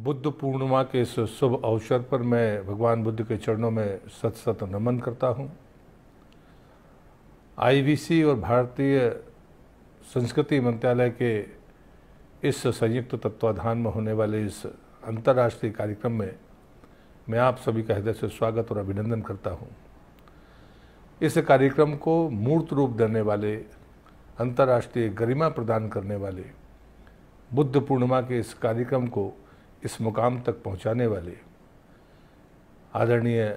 बुद्ध पूर्णिमा के इस शुभ अवसर पर मैं भगवान बुद्ध के चरणों में सत सत नमन करता हूँ। आईवीसी और भारतीय संस्कृति मंत्रालय के इस संयुक्त तत्वाधान में होने वाले इस अंतर्राष्ट्रीय कार्यक्रम में मैं आप सभी का हृदय से स्वागत और अभिनंदन करता हूँ। इस कार्यक्रम को मूर्त रूप देने वाले, अंतर्राष्ट्रीय गरिमा प्रदान करने वाले, बुद्ध पूर्णिमा के इस कार्यक्रम को इस मुकाम तक पहुंचाने वाले आदरणीय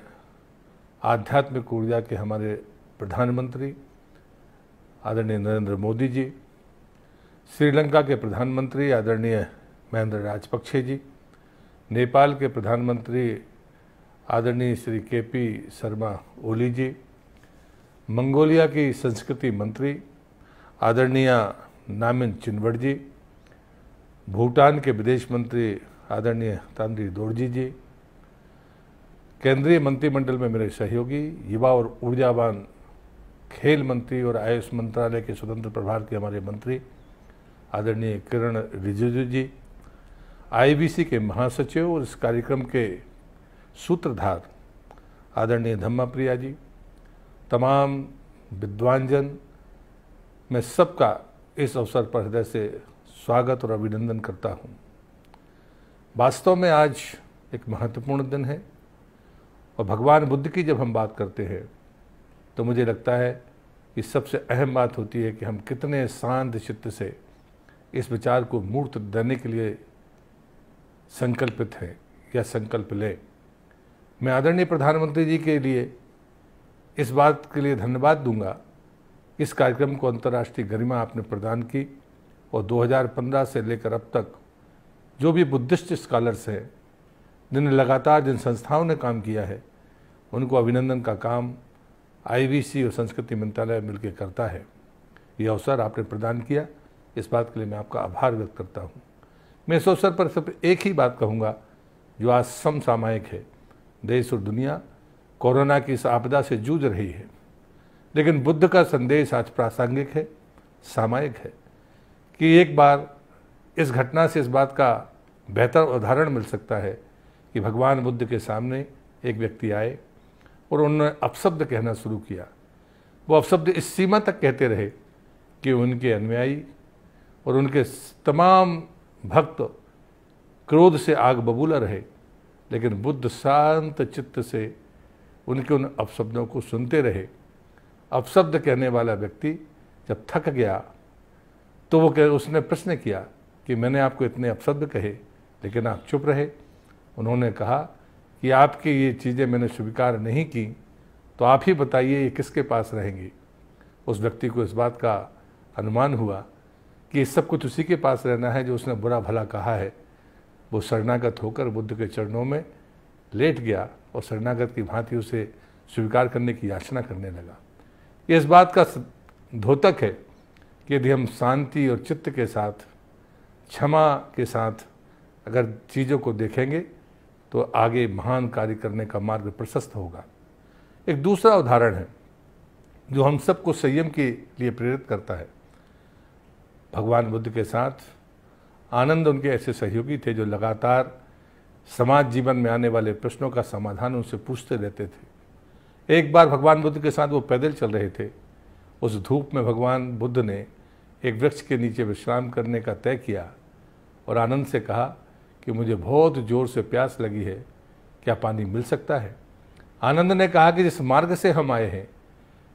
आध्यात्मिक ऊर्जा के हमारे प्रधानमंत्री आदरणीय नरेंद्र मोदी जी, श्रीलंका के प्रधानमंत्री आदरणीय महेंद्र राजपक्षे जी, नेपाल के प्रधानमंत्री आदरणीय श्री केपी शर्मा ओली जी, मंगोलिया की संस्कृति मंत्री आदरणीय नामिन चिनवट जी, भूटान के विदेश मंत्री आदरणीय तांद्री दोरजी जी, केंद्रीय मंत्रिमंडल में मेरे सहयोगी, युवा और ऊर्जावान खेल मंत्री और आयुष मंत्रालय के स्वतंत्र प्रभार के हमारे मंत्री आदरणीय किरण रिजिजू जी, आईवीसी के महासचिव और इस कार्यक्रम के सूत्रधार आदरणीय धम्मा प्रिया जी, तमाम विद्वानजन, मैं सबका इस अवसर पर हृदय से स्वागत और अभिनंदन करता हूँ। वास्तव में आज एक महत्वपूर्ण दिन है और भगवान बुद्ध की जब हम बात करते हैं तो मुझे लगता है कि सबसे अहम बात होती है कि हम कितने शांत चित्त से इस विचार को मूर्त देने के लिए संकल्पित हैं या संकल्प लें। मैं आदरणीय प्रधानमंत्री जी के लिए इस बात के लिए धन्यवाद दूंगा, इस कार्यक्रम को अंतर्राष्ट्रीय गरिमा आपने प्रदान की और 2015 से लेकर अब तक जो भी बुद्धिस्ट स्कॉलर्स हैं, जिन्हें लगातार जिन संस्थाओं ने काम किया है, उनको अभिनंदन का काम आईवीसी और संस्कृति मंत्रालय मिलकर करता है। ये अवसर आपने प्रदान किया, इस बात के लिए मैं आपका आभार व्यक्त करता हूँ। मैं इस अवसर पर सिर्फ एक ही बात कहूँगा जो आज समसामयिक है। देश और दुनिया कोरोना की इस आपदा से जूझ रही है, लेकिन बुद्ध का संदेश आज प्रासंगिक है, सामयिक है कि एक बार इस घटना से इस बात का बेहतर उदाहरण मिल सकता है कि भगवान बुद्ध के सामने एक व्यक्ति आए और उन्होंने अपशब्द कहना शुरू किया। वो अपशब्द इस सीमा तक कहते रहे कि उनके अनुयायी और उनके तमाम भक्त क्रोध से आग बबूला रहे, लेकिन बुद्ध शांत चित्त से उनके उन अपशब्दों को सुनते रहे। अपशब्द कहने वाला व्यक्ति जब थक गया तो उसने प्रश्न किया कि मैंने आपको इतने अपशब्द कहे लेकिन आप चुप रहे। उन्होंने कहा कि आपकी ये चीज़ें मैंने स्वीकार नहीं की, तो आप ही बताइए ये किसके पास रहेंगी। उस व्यक्ति को इस बात का अनुमान हुआ कि सब कुछ उसी के पास रहना है जो उसने बुरा भला कहा है। वो शरणागत होकर बुद्ध के चरणों में लेट गया और शरणागत की भांति उसे स्वीकार करने की याचना करने लगा। ये इस बात का द्योतक है कि यदि हम शांति और चित्त के साथ, क्षमा के साथ अगर चीज़ों को देखेंगे तो आगे महान कार्य करने का मार्ग प्रशस्त होगा। एक दूसरा उदाहरण है जो हम सबको संयम के लिए प्रेरित करता है। भगवान बुद्ध के साथ आनंद उनके ऐसे सहयोगी थे जो लगातार समाज जीवन में आने वाले प्रश्नों का समाधान उनसे पूछते रहते थे। एक बार भगवान बुद्ध के साथ वो पैदल चल रहे थे। उस धूप में भगवान बुद्ध ने एक वृक्ष के नीचे विश्राम करने का तय किया और आनंद से कहा कि मुझे बहुत ज़ोर से प्यास लगी है, क्या पानी मिल सकता है। आनंद ने कहा कि जिस मार्ग से हम आए हैं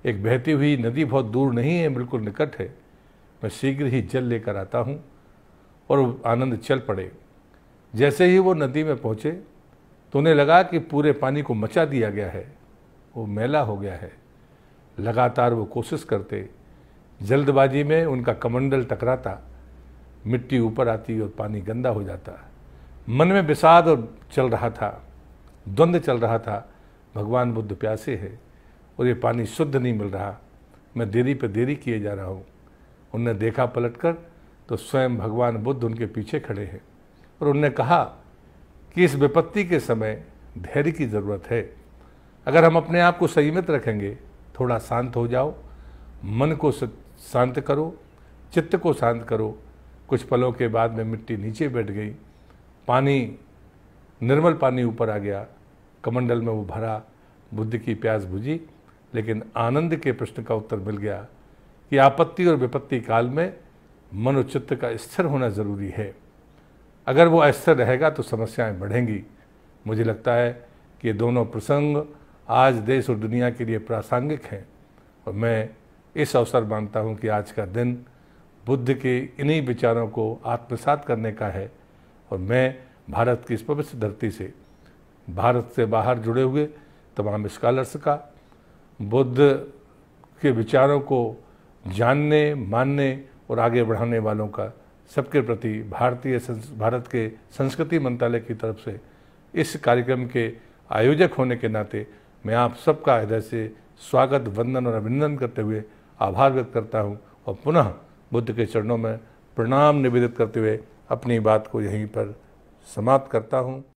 एक बहती हुई नदी बहुत दूर नहीं है, बिल्कुल निकट है, मैं शीघ्र ही जल लेकर आता हूँ। और आनंद चल पड़े। जैसे ही वो नदी में पहुँचे तो उन्हें लगा कि पूरे पानी को मचा दिया गया है, वो मैला हो गया है। लगातार वो कोशिश करते, जल्दबाजी में उनका कमंडल टकराता, मिट्टी ऊपर आती और पानी गंदा हो जाता। मन में विषाद और चल रहा था, द्वंद्व चल रहा था। भगवान बुद्ध प्यासे हैं और ये पानी शुद्ध नहीं मिल रहा, मैं देरी पर देरी किए जा रहा हूँ। उनने देखा पलटकर तो स्वयं भगवान बुद्ध उनके पीछे खड़े हैं और उनने कहा कि इस विपत्ति के समय धैर्य की ज़रूरत है। अगर हम अपने आप को संयमित रखेंगे, थोड़ा शांत हो जाओ, मन को शांत करो, चित्त को शांत करो। कुछ पलों के बाद में मिट्टी नीचे बैठ गई, पानी निर्मल पानी ऊपर आ गया, कमंडल में वो भरा, बुद्ध की प्यास बुझी। लेकिन आनंद के प्रश्न का उत्तर मिल गया कि आपत्ति और विपत्ति काल में मनोचित्त का स्थिर होना ज़रूरी है। अगर वो अस्थिर रहेगा तो समस्याएं बढ़ेंगी। मुझे लगता है कि ये दोनों प्रसंग आज देश और दुनिया के लिए प्रासंगिक हैं और मैं इस अवसर मानता हूं कि आज का दिन बुद्ध के इन्हीं विचारों को आत्मसात करने का है। और मैं भारत की इस पवित्र धरती से, भारत से बाहर जुड़े हुए तमाम स्कॉलर्स का, बुद्ध के विचारों को जानने, मानने और आगे बढ़ाने वालों का, सबके प्रति भारत के संस्कृति मंत्रालय की तरफ से इस कार्यक्रम के आयोजक होने के नाते मैं आप सबका हृदय से स्वागत, वंदन और अभिनंदन करते हुए आभार व्यक्त करता हूं और पुनः बुद्ध के चरणों में प्रणाम निवेदित करते हुए अपनी बात को यहीं पर समाप्त करता हूं।